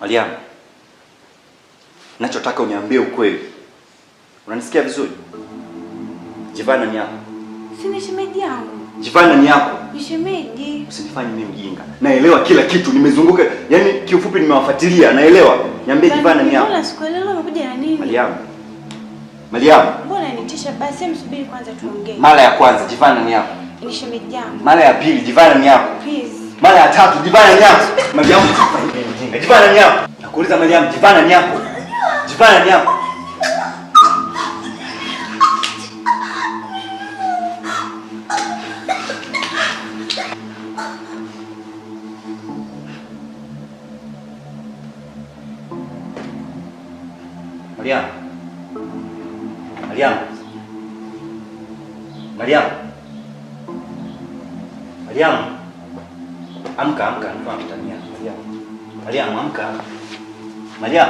Mariam, ninachotaka uniambie ukweli. Unanisikia vizuri? Jivana ni yako. Si ni shemeji yangu. Jivana ni yako. Ni shemeji. Usinifanye mimi mjinga. Naelewa kila kitu, nimezunguka. Yaani kiufupi nimewafuatilia, naelewa. Niambie Jivana ni yako. Mbona sikuelewa umekuja na nini? Mariam. Mbona nitisha basi msubiri kwanza tuongee. Mara ya kwanza Jivana ni yako. Ni shemeji yangu. Mara ya pili Jivana ni yako. Please. Mara ya tatu Jivana ni yako. Mariam, Jivana ni yako. Nakuuliza Mariam, Jivana ni yako. Jivana ni yako. Mariam. Mariam. Mariam. Mariam. Amka, nilikuwa nakutania. Mariam, amka. Mariam.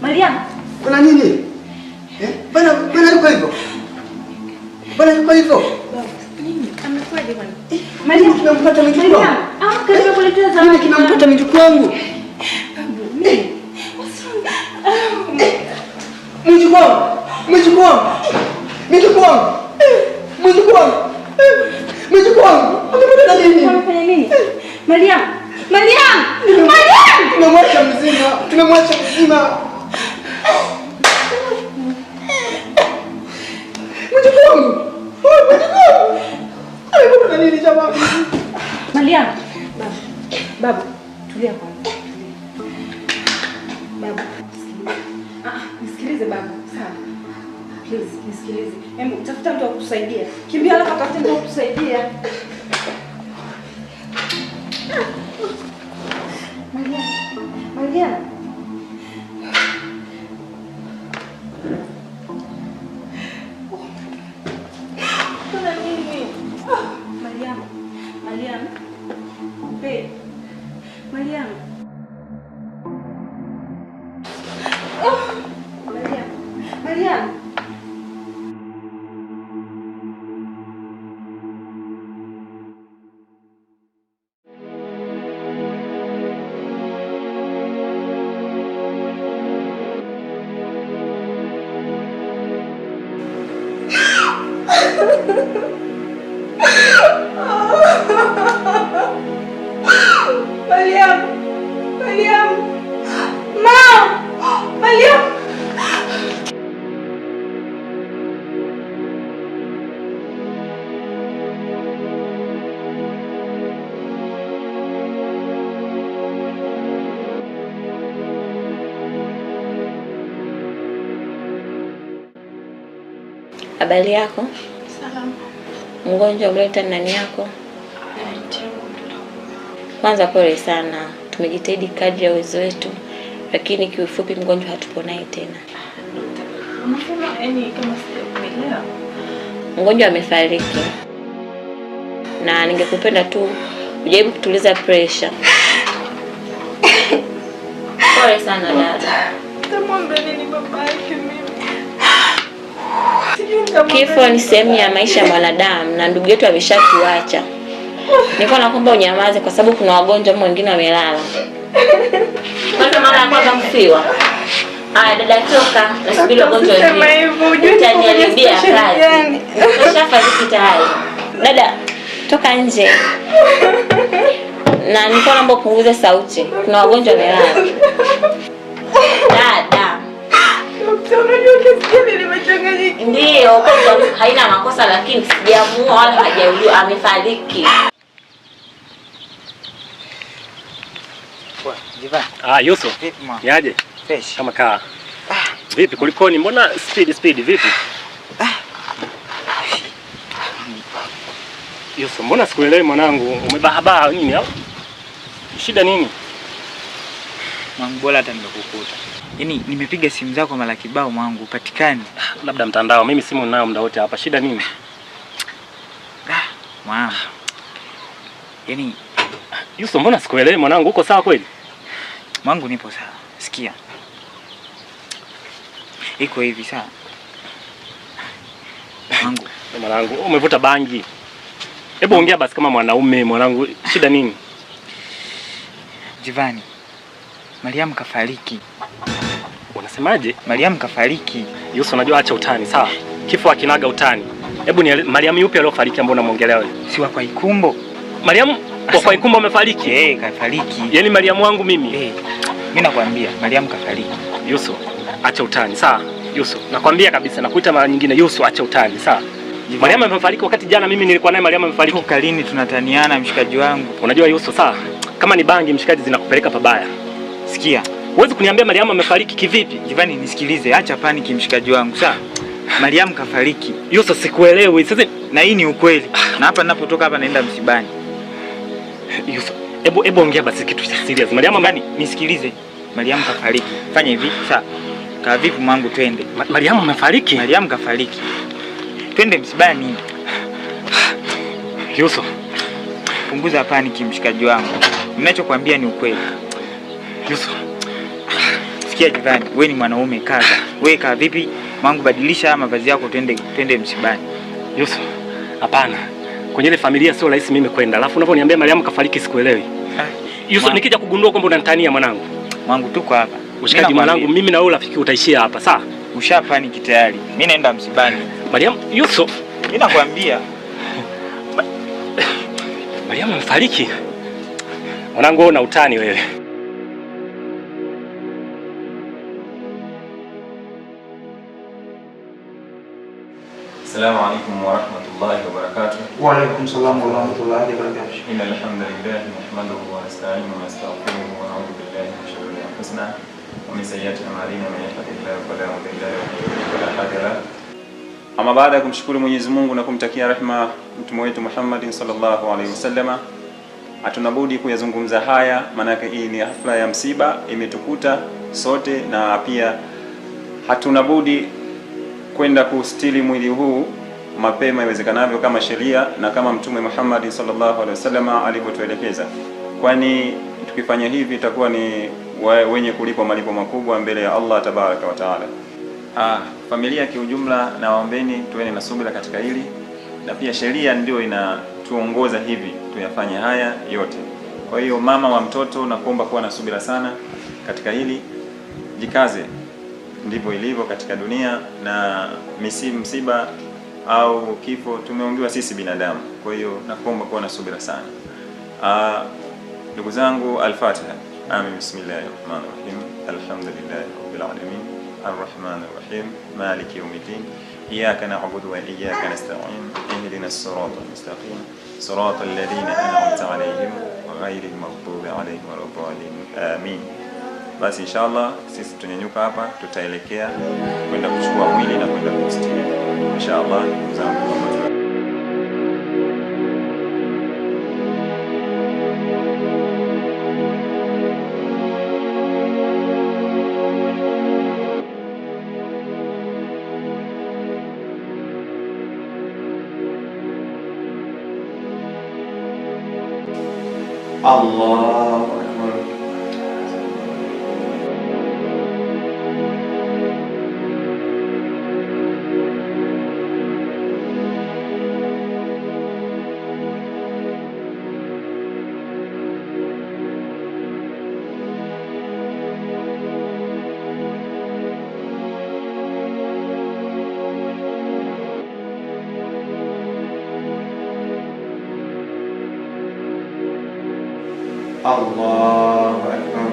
Mariam. Kuna nini? Bana yuko hivyo. Bana yuko hivyo. Nini? Amekwaje bwana? Mariam kimempata mjukuu wangu. Amka nimekuletea zawadi. Nini kimempata mjukuu wangu? Mjukuu wangu. Mjukuu wangu. Mjukuu wangu. Mjukuu wangu. Mjukuu wangu. Amepata nini? Amefanya nini? Mariam. Tumemwacha mzima. Mjukuu wangu. Amepata nini jamani? Mariam. Babu, tulia kwanza. Babu. Nisikilize babu, sawa? Please, nisikilize. Hebu tafuta mtu wa kukusaidia. Kimbia haraka tafuta mtu wa kukusaidia. Mariam. Kuna nini? Mariam. Hey. Mariam. Mariam. Habari yako? Salama. Mgonjwa mleta nani yako? Kwanza pole sana. Tumejitahidi kadri ya uwezo wetu, lakini kiufupi mgonjwa hatupo naye tena. Unasema kama sijakuelewa. Mgonjwa amefariki. Na ningekupenda tu ujaribu kutuliza pressure. Pole sana dada. Tamwambia nini baba yake mimi? Kifo ni sehemu ya maisha ya mwanadamu na ndugu yetu ameshatuacha. Niko naomba unyamaze kwa sababu kuna wagonjwa wengine wamelala. Kwanza mara ya kwanza mfiwa. Dada toka, nasubiri wagonjwa wengine. Utaniharibia kazi. Ushafariki tayari. Dada toka nje. Na niko naomba upunguze sauti. Kuna wagonjwa wamelala. Dada. Unajua kesi nimechanganyika. Ndio, kwa haina makosa lakini sijamuua wala hajauliwa, amefariki. Poa, Yusuf. Vipi ma? Yaje? Fresh. Kama kaa. Vipi kulikoni? Mbona speed vipi? Yusuf, mbona sikuelewi mwanangu? Umebahabaa nini au? Shida nini? Mwangu bora hata nimekukuta. Yaani nimepiga simu zako mara kibao mwangu upatikani. Labda mtandao. Mimi simu ninayo muda wote hapa. Shida nini? Mwangu. Yaani Yusuf, mbona sikuelewi mwanangu? Uko sawa kweli? Mwangu nipo sawa. Sikia. Iko hivi sawa. Mwanangu, umevuta bangi. Hebu ongea basi kama mwanaume mwanangu. Shida nini? Jivani. Mariam kafariki. Unasemaje? Mariam kafariki. Yusuf, unajua acha utani, sawa? Kifo akinaga utani. Hebu ni Mariam yupi aliyofariki ambao unamuongelea wewe? Si wa kwa Ikumbo. Mariam wa kwa Ikumbo amefariki? Kafariki. Yaani Mariam wangu mimi? Mimi nakwambia Mariam kafariki. Yusuf, acha utani, sawa? Yusuf, nakwambia kabisa nakuita mara nyingine Yusuf, acha utani, sawa? Mariam amefariki wakati jana mimi nilikuwa naye Mariam amefariki. Toka lini tunataniana mshikaji wangu? Unajua Yusuf, sawa? Kama ni bangi mshikaji zinakupeleka pabaya. Sikia. Huwezi kuniambia Mariam amefariki kivipi? Jivani nisikilize, acha paniki mshikaji wangu, sawa? Mariam kafariki. Yusuf, sikuelewi. Sasa na hii ni ukweli. Na hapa ninapotoka hapa naenda msibani. Yusuf, hebu ongea basi kitu serious. Mariam nisikilize. Mariam kafariki. Fanya hivi, sawa? Kaa vipi mwangu twende? Mariam amefariki? Mariam kafariki. Twende msibani. Yusuf, punguza paniki mshikaji wangu. Ninachokuambia ni ukweli. Yusuf, sikia Jivani, wewe ni mwanaume kaza. Wewe kaa vipi? Mwangu badilisha mavazi yako twende msibani. Yusuf, hapana. Kwenye ile familia sio rahisi mimi kwenda. Alafu unaponiambia Mariam kafariki sikuelewi. Yusuf, nikija kugundua kwamba unanitania mwanangu. Mwangu tuko hapa. Ushikaji mwanangu, mimi na wewe rafiki utaishia hapa, sawa? Ushapaniki tayari. Mimi naenda msibani. Mariam, Yusuf, mimi nakwambia. Mariam amefariki. Mwanangu wewe una utani wewe. السلام عليكم ورحمة الله وبركاته. وعليكم السلام ورحمة الله وبركاته. إن الحمد لله نحمده ونستعينه ونستغفره ونعوذ بالله من شرور أنفسنا ومن سيئات أعمالنا من يهده الله فلا مضل له ولا هادي له. Ama baada ya kumshukuru Mwenyezi Mungu na kumtakia rehema mtume wetu Muhammad sallallahu alaihi wasallam, hatunabudi kuyazungumza haya, maana hii ni hafla ya msiba imetukuta sote, na pia hatunabudi kwenda kustili mwili huu mapema iwezekanavyo kama sheria na kama mtume Muhammad sallallahu alaihi wasallam alivyotuelekeza, kwani tukifanya hivi itakuwa ni wenye kulipwa malipo makubwa mbele ya Allah tabaraka wa taala. Familia kiujumla, na waombeni tuene na subira katika hili, na pia sheria ndio inatuongoza hivi tuyafanye haya yote. Kwa hiyo mama wa mtoto, nakuomba kuwa na subira sana katika hili, jikaze. Ndivyo ilivyo katika dunia, na msiba au kifo tumeongewa sisi binadamu. Kwa hiyo nakuomba kuwa na subira sana. Ndugu zangu, al-Fatiha. Amin. Bismillahirrahmanirrahim. Alhamdulillahi rabbil alamin. Arrahmanir rahim. Maliki yawmiddin. Iyyaka na'budu wa iyyaka nasta'in. Ihdinas siratal mustaqim. Siratal ladhina an'amta 'alayhim ghayril maghdubi 'alayhim waladdallin. Amin. Basi inshallah sisi tunyanyuka hapa, tutaelekea kwenda kuchukua mwili na kwenda kustiri. Inshallah ndugu zangu. Allahu Akbar. Allahu Akbar.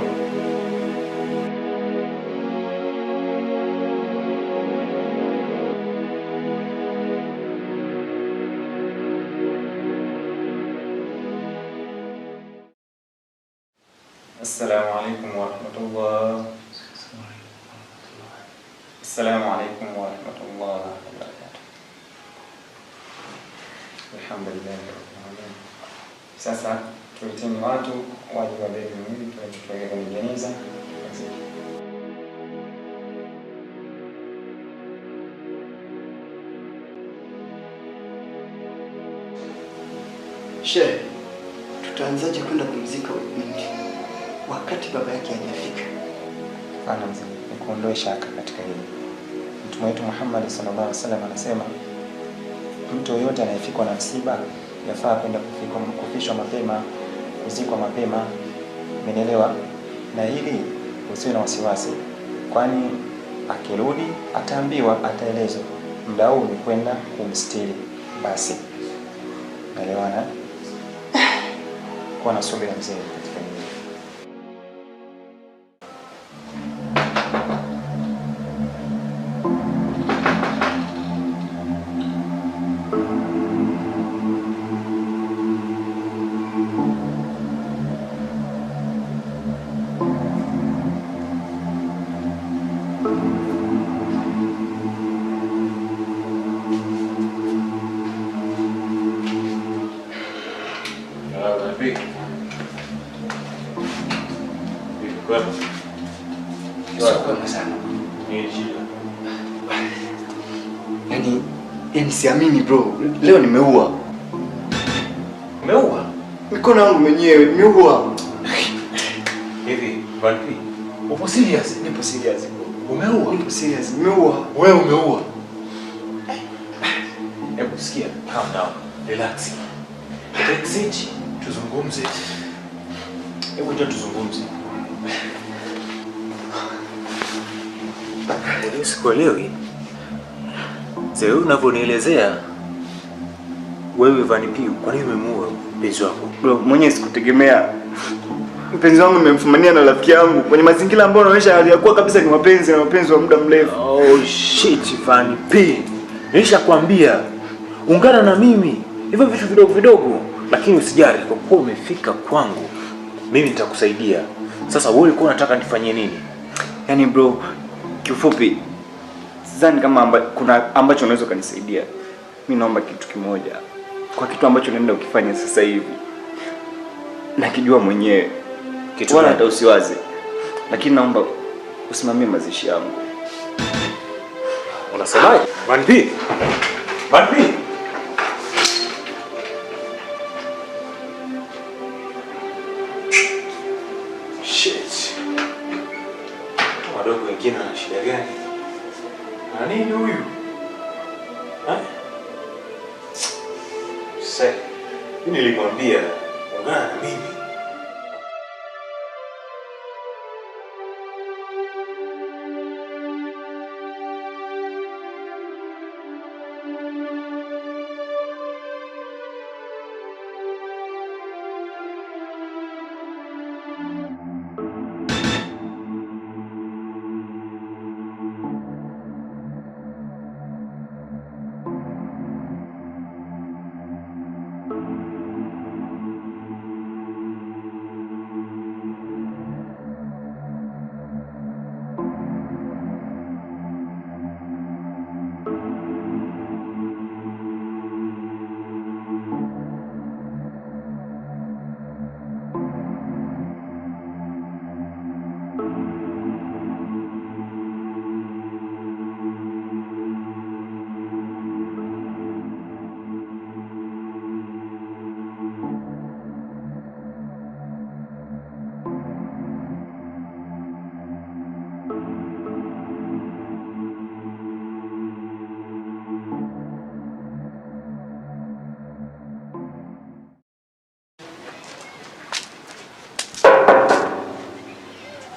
Assalamu alaikum wa rahmatullah. Assalamu alaikum wa rahmatullah wa barakatuh. Alhamdulillah. Sasa tuiteni watu waje wabebe mwili tuweke kwenye jeneza. Shehe, tutaanzaje kwenda kumzika huyu binti wakati baba yake hajafika? Hapana mzee, nikuondoe shaka katika hili. Mtume wetu Muhammad sallallahu alaihi wasallam anasema mtu yoyote anayefikwa na msiba yafaa kwenda kufishwa mapema, kuzikwa mapema. Umenielewa? Na hili usiwe na wasiwasi, kwani akirudi ataambiwa, ataelezwa muda huu ni kwenda kumstiri. Basi naelewana? Kwa na subira mzee katika hili. Yaani siamini bro. Leo nimeua. Umeua? Mikono yangu mwenyewe nimeua. Hivi, Vanpi, upo serious? Nipo serious bro. Umeua? Nipo serious. Nimeua. Wewe umeua? Hebu sikia, calm down, relax. Take seat, tuzungumze. Hebu njoo tuzungumze. Leo sikuelewi. Sasa unavyonielezea wewe Vanpi, kwa nini umemuua mpenzi wako? Bro, mwenyewe sikutegemea. Mpenzi wangu nimemfumania na rafiki yangu kwenye mazingira ambayo yanaonyesha aliyakuwa kabisa ni wapenzi na wapenzi wa muda mrefu. Oh shit, Vanpi. Nilishakwambia ungana na mimi. Hivyo vitu vidogo vidogo, lakini usijali, kwa kuwa umefika kwangu mimi nitakusaidia. Sasa wewe ulikuwa unataka nifanyie nini? Yaani bro, kiufupi sidhani kama kuna ambacho unaweza kunisaidia. Mimi naomba kitu kimoja. Kwa kitu ambacho naenda ukifanya sasa hivi. Nakijua mwenyewe. Kitu wala hata usiwaze. Lakini naomba usimamie mazishi yangu. Unasemaje? Vanpi. Vanpi. Shit. Wadogo wengine wana shida gani? Na nini huyu? Sasa, mimi nilimwambia ungana na mimi.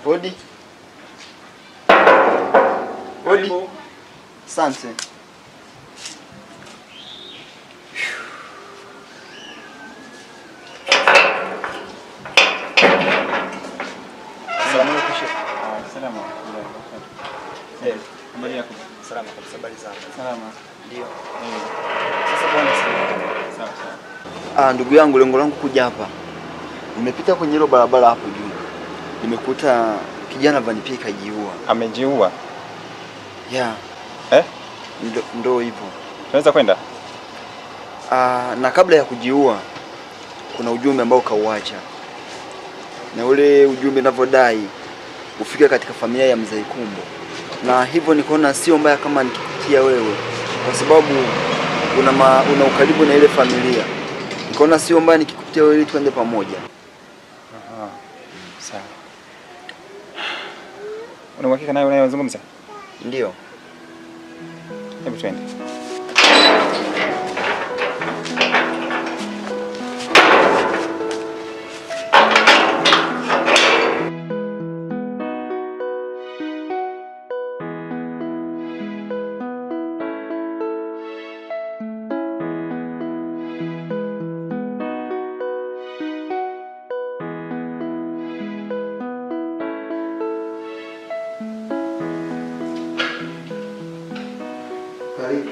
Odi. Odi. Asante. Salama. Habari yako? Salama kabisa, habari zako? Salama. Ndio. Sasa bwana, sawa sawa. Ndugu yangu, lengo langu kuja hapa. Nimepita kwenye hilo barabara hapo juu. Nimekuta kijana Vanpi kajiua. Amejiua? Yeah. Ndo hivyo. Tunaweza kwenda? Na kabla ya kujiua kuna ujumbe ambao kauacha, na ule ujumbe ninavyodai ufike katika familia ya Mzee Ikumbo, na hivyo nikaona sio mbaya kama nikikutia wewe, kwa sababu una ukaribu na ile familia. Nikaona sio mbaya nikikutia wewe ili tuende pamoja. Sawa. Una uhakika nayo unayozungumza? Ndio. Hebu twende. Karibu.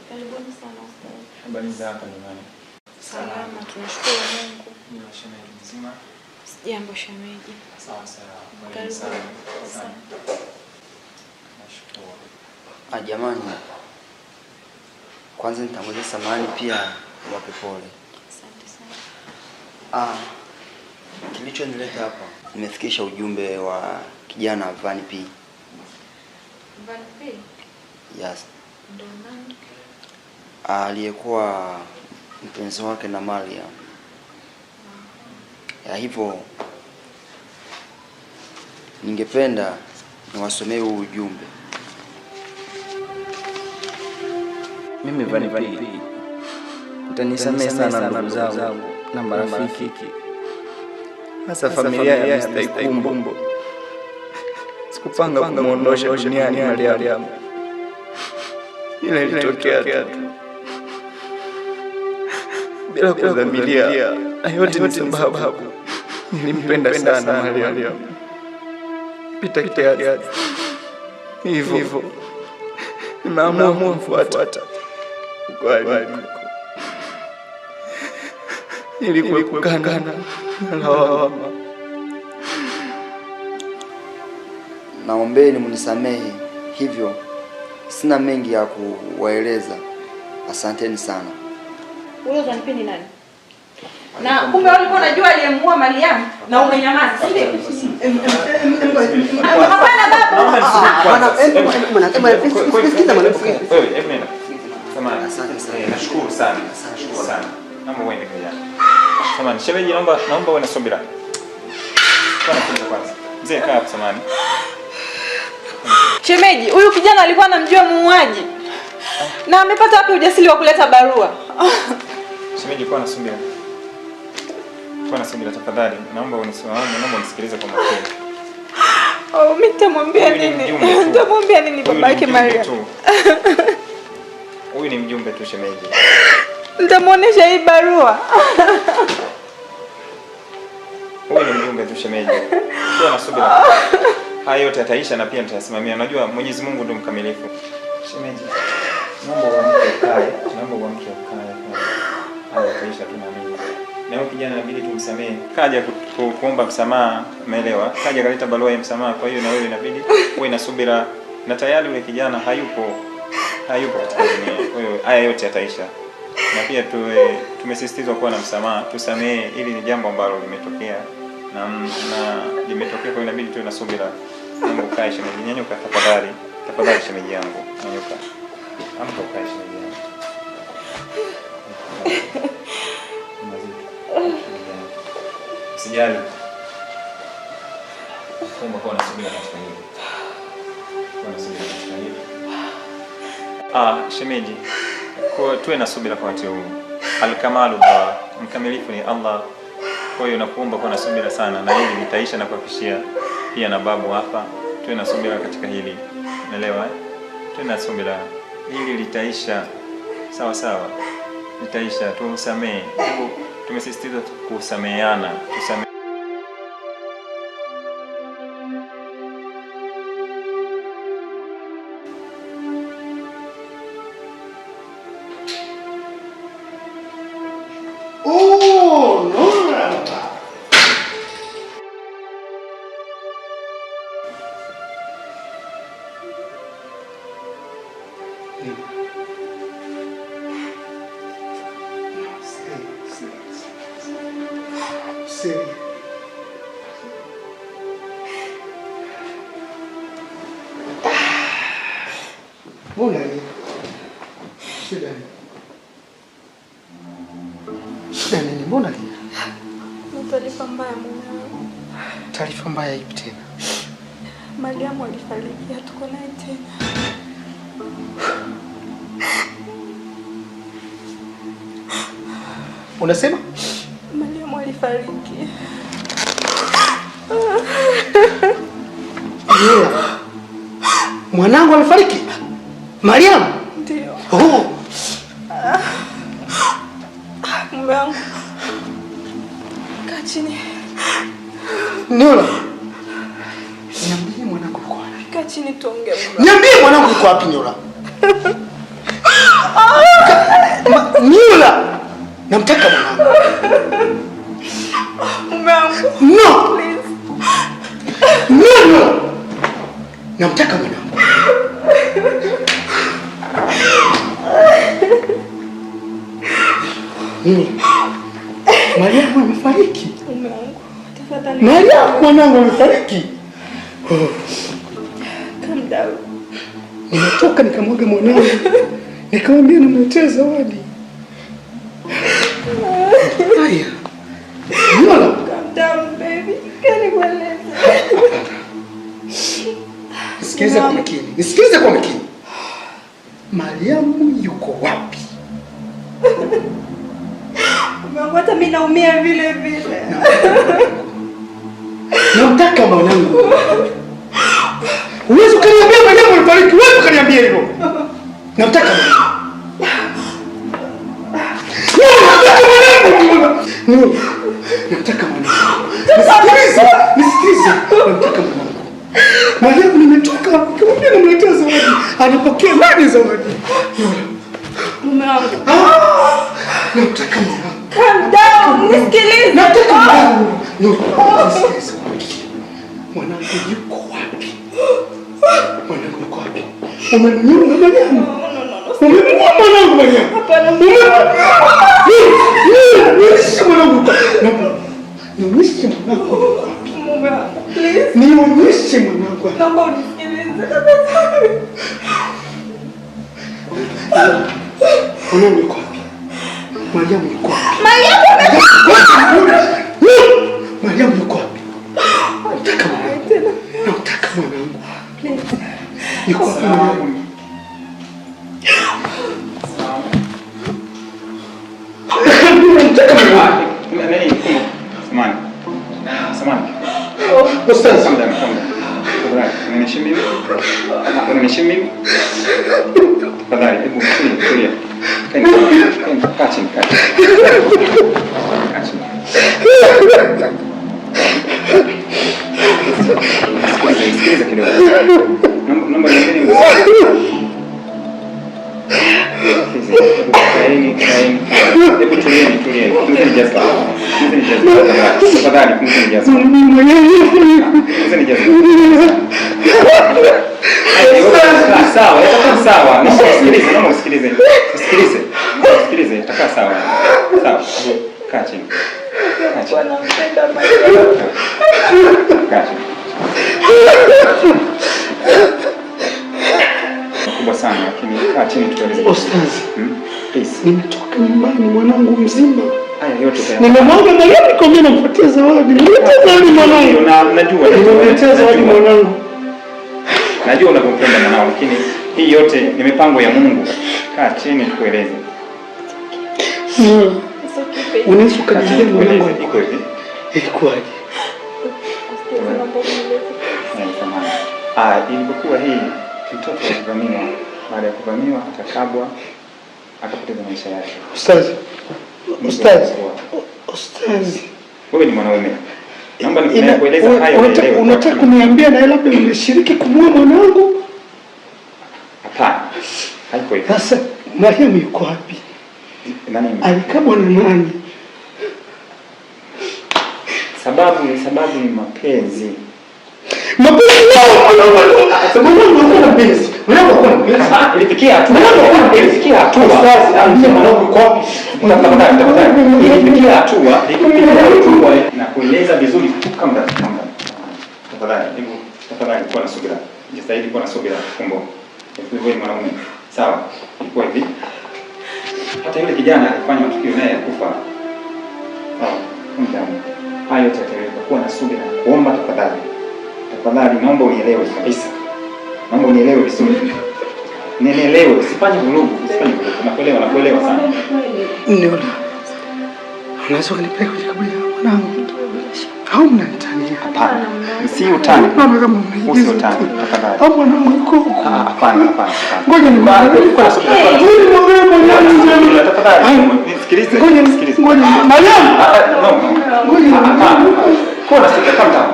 Karibuni sana. Habari za hapa nyumbani? Salama, tunashukuru Mungu. Ni shemeji mzima? Jambo shemeji. Sawa sawa. Karibu sana. Nashukuru. Jamani, kwanza nitanguliza samahani pia wape pole. Asante sana. Kilichonileta hapa, nimefikisha ujumbe wa kijana Van P. Van P? Yes. Ndio nani? Aliyekuwa mpenzi wake na Mariam. Ya hivyo ningependa niwasomee huu ujumbe. Mimi Van P, utanisamehe sana ndugu zangu na marafiki, hasa familia ya Mr. Ikumbo. Sikupanga kumuondosha duniani Mariam, ila ilitokea tu bila kudhamiria, na yote ni sababu nilimpenda sana Mariam pita kiasi. Hivyo nimeamua kumfuata kwa aliko ili kuepukana na lawama. Naombeni mnisamehe, hivyo sina mengi ya kuwaeleza. Asanteni sana. Wewe unanipeni nani? Na kumbe ulikuwa unajua aliyemuua Mariam na umenyamaza. Hapana baba. Asante sana. Nashukuru sana. Nashukuru sana. Naomba uende kijana. Samahani, shemeji naomba uwe na subira. Kwanza. Mzee kaa hapo samahani. Shemeji, huyu kijana alikuwa anamjua muuaji. Na amepata wapi ujasiri wa kuleta barua? Shemeji, kwa na subira. Kwa na subira tafadhali. Naomba unisikilize kwa makini. Mimi nitamwambia nini? Nitamwambia nini baba yake Maria? Huyu ni mjumbe tu shemeji. Nitamuonesha hii barua. Huyu ni mjumbe tu shemeji. Kwa na subira. Haya yote yataisha na pia nitasimamia. Unajua Mwenyezi Mungu ndio mkamilifu. Shemeji, naomba uamke ukae. Naomba uamke ukae. Haya yataisha tu na mimi. Na huyo kijana inabidi tumsamehe. Kaja kuomba msamaha, umeelewa? Kaja kaleta barua ya msamaha, kwa hiyo na wewe inabidi uwe na subira. Na tayari yule kijana hayupo katika dunia. Kwa hiyo haya yote yataisha. Na pia tumesisitizwa kuwa na msamaha, tusamehe, ili ni jambo ambalo limetokea. Na limetokea, kwa inabidi tuwe na subira. Naomba ukae shemeji, nyanyuka tafadhali. Tafadhali shemeji yangu, nyanyuka. Amka ukae shemeji yangu. Usijali. Naomba kuwa na subira katika hili. Kuwa na subira katika hili. Shemeji, tuwe na subira kwa wakati huu. Al-kamalu Allah, mkamilifu ni Allah. Kwa hiyo nakuomba kuwa na subira sana, na hili litaisha na kuhakikishia pia na babu hapa. Tuwe na subira katika hili. Unaelewa? Tuwe na subira. Hili litaisha. Sawa sawa. Litaisha, tusamehe. Tumesisitiza kusameheana. Tusamehe. Mbona ni? Shida ni? Shida nini? Mbona ni? Ni taarifa mbaya mume wangu. Taarifa mbaya ipi tena? Mariamu alifariki, hatuko naye tena. Unasema? Mariamu alifariki. Mwanangu amefariki? Mariamu? Ndio. Oh. Mume wangu. Kaa chini. Niola. Niambie mwanangu yuko wapi? Kaa chini tuongee. Niambie mwanangu yuko wapi Niola? Niola. Namtaka mwanangu. Mume wangu. No. Please. No. Namtaka mwanangu. Mariamu amefariki. Mume wangu. Tafadhali. Mariamu mwanangu amefariki. Calm down. Nimetoka nikamwaga mwanangu. Nikamwambia nimletee zawadi. Haya. Niola. Calm down baby. Kani kueleza. Nisikilize kwa makini. Nisikilize kwa makini. Mariamu yuko wapi? Mungu, hata mimi naumia vile vile. Namtaka mwanangu. Uwezo kaniambia Mariamu alifariki. Wewe kaniambia hilo. Namtaka mwanangu. Namtaka mwanangu. Nisikilize. Namtaka mwanangu. Mariamu nimetoka. Nikamwambia namletea zawadi. Anapokea nani zawadi? Mume wangu. Namtaka mwanangu. Calm down. Nisikilize. Nataka mwanangu. Nisikilize. Mwanangu yuko wapi? Mwanangu yuko wapi? Umemnyonga Mariamu? Umemnyonga mwanangu Mariamu? Hapana. Nionyeshe mwanangu. Nionyeshe mwanangu yuko wapi? Mume wangu, please. Nionyeshe mwanangu. Naomba unisikilize. Mwanangu yuko wapi? Mariamu yuko wapi? Mariamu yuko wapi? Nataka mwanangu. Nataka mwanangu. Yuko wapi Mariamu? Nataka mwanangu. Samani. Ustaz. Unaniheshimu? Tafadhali, hebu tulia. Kaa chini. Sikiliza kidogo. Naomba niende. Kaeni. Hebu tulieni. Mzee Jasper. Tafadhali, Mzee Jasper. Sawa. Nisikilize. Itakaa sawa. Kaa chini. Nampenda Kaa chini. Kubwa sana, lakini kaa chini tueleze. Ustaz. Please. Nimetoka nyumbani mwanangu mzima. Haya yote kaya. Nimemwaga Mariamu nikamwambia nampatia zawadi. Nimletea zawadi mwanangu. Najua. Nimemletea zawadi mwanangu. Najua unapompenda mwanao, lakini hii yote ni mipango ya Mungu. Kaa chini tukueleze. Unaweza kuniambia mwanangu iko hivi? Ilikuwaje? Ilipokuwa hii mtoto alivamiwa, baada ya kuvamiwa atakabwa, akapoteza maisha yake. Ustaz. Wewe ni mwanaume. Naomba nikueleze hayo leo. Unataka kuniambia na labda umeshiriki kumua mwanangu? Hapana. Haiko hivyo. Sasa Mariamu yuko wapi? Nani? Alikabwa na nani? Sababu ni mapenzi. Mapenzi yao mwanangu. Mapenzi. Ilifikia hatua. Ilifikia hatua. Sasa anasema mwanangu yuko wapi? Tafadhali. Ilifikia hatua. Na kueleza vizuri kama tafadhali. Tafadhali kuwa na subira. Jitahidi kuwa na subira kumbo. Wewe mwanaume. Sawa. Ilikuwa hivi. Hata yule kijana alifanya matukio naye ya kufa. Sawa. Mdamu. Hayo yataeleweka. Kuwa na subira. Kuomba tafadhali. Tafadhali naomba unielewe kabisa. Naomba unielewe vizuri. Nielewe, usifanye vurugu, usifanye vurugu. Nakuelewa sana. Niola. Unaweza kunipeleka kwenye kaburi la mwanangu? Au mnanitania? Hapana. Si utani. Mama kama usi utani, tafadhali. Au mwanangu yuko huko? Hapana. Ngoja nimwangalie. Tafadhali. Nisikilize. Ngoja. Mariam. No. Ngoja. Kwa na subira, calm down.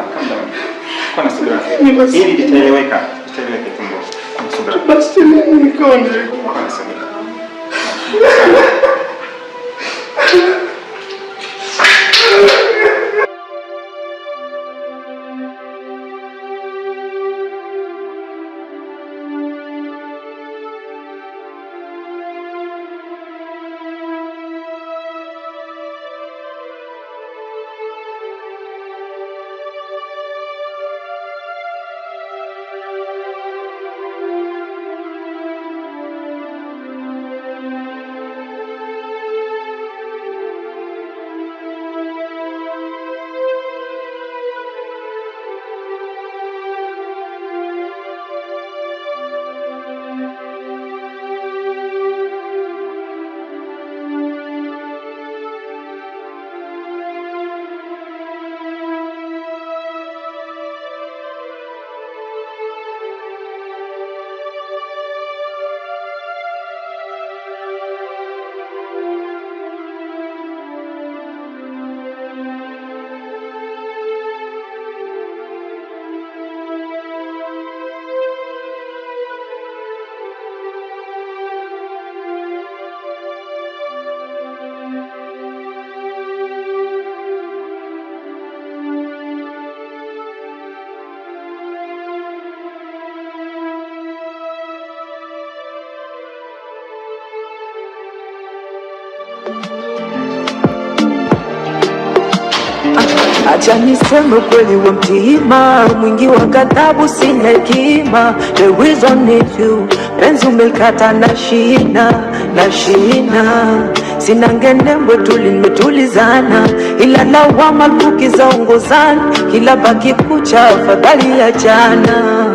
Kwa na subira. Hili litaeleweka. Litaeleweka tumbo. Subira. Basi nikone. Kwa na subira. Acha niseme kweli wa mtima, mwingi wa ghadhabu sina hekima. The reason is you, penzi umelikata na shina. Sina ngendembwe tulimetulizana, ila lawama tukizaongozana, kila baki kucha afadhali ya jana.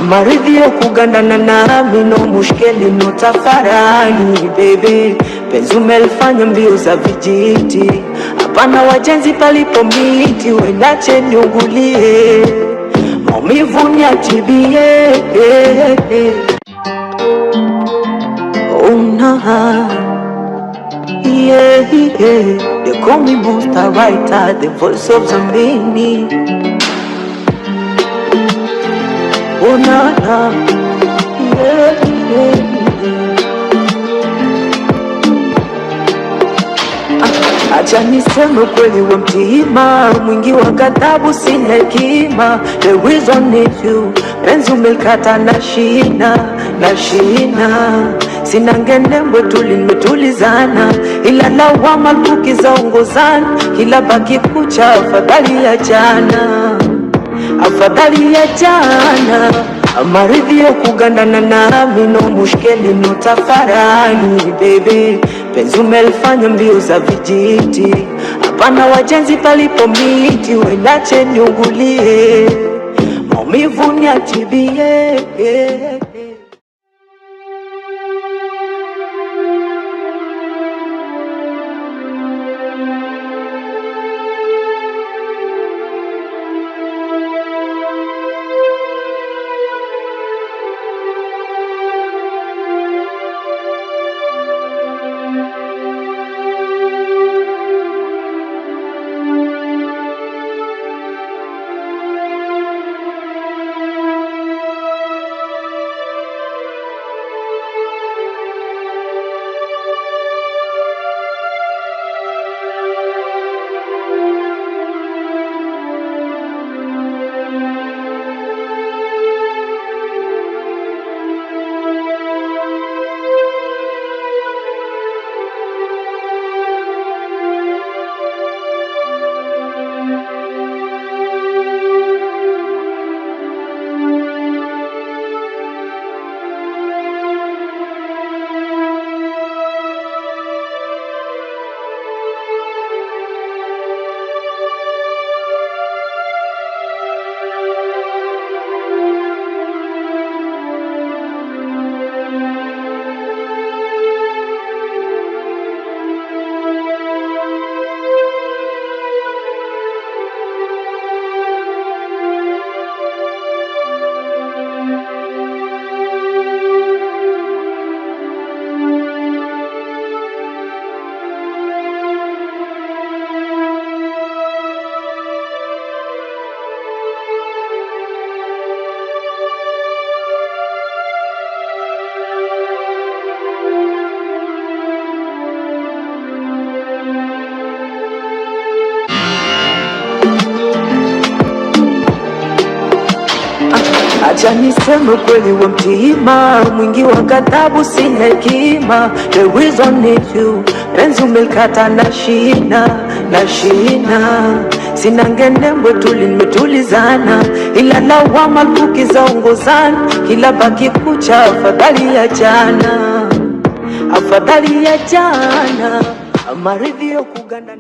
Maridhi ya kugandana nami no mushkeli no tafarani baby. Penzi umelifanya mbio za vijiti, hapana wajenzi palipo miti. Wenache niugulie maumivu niachibie. Oh nah, yeah. They call me Monster Writer, the voice of Zambini. Oh nah, yeah. Acha niseme kweli wa mtima, mwingi wa ghadhabu sina hekima. The reason is you, penzi umelikata na shina. Sina ngendembwe tulimetulizana, ila lawama tukizaongozana, kila baki kucha afadhali ya jana. Maridhi ya kugandana nami no mushkeli no tafarani baby. Penzi umelifanya mbio za vijiti, hapana wajenzi palipo miti. Wenache niugulie maumivu niachibie. Acha niseme kweli wa mtima, mwingi wa ghadhabu sina hekima. The reason is you, penzi umelikata na shina, na shina. Sina ngenembo tuli nimetulizana, ila lawama luki za ongozana. Kila baki kucha afadhali ya jana, afadhali ya jana. Maridhio kuganda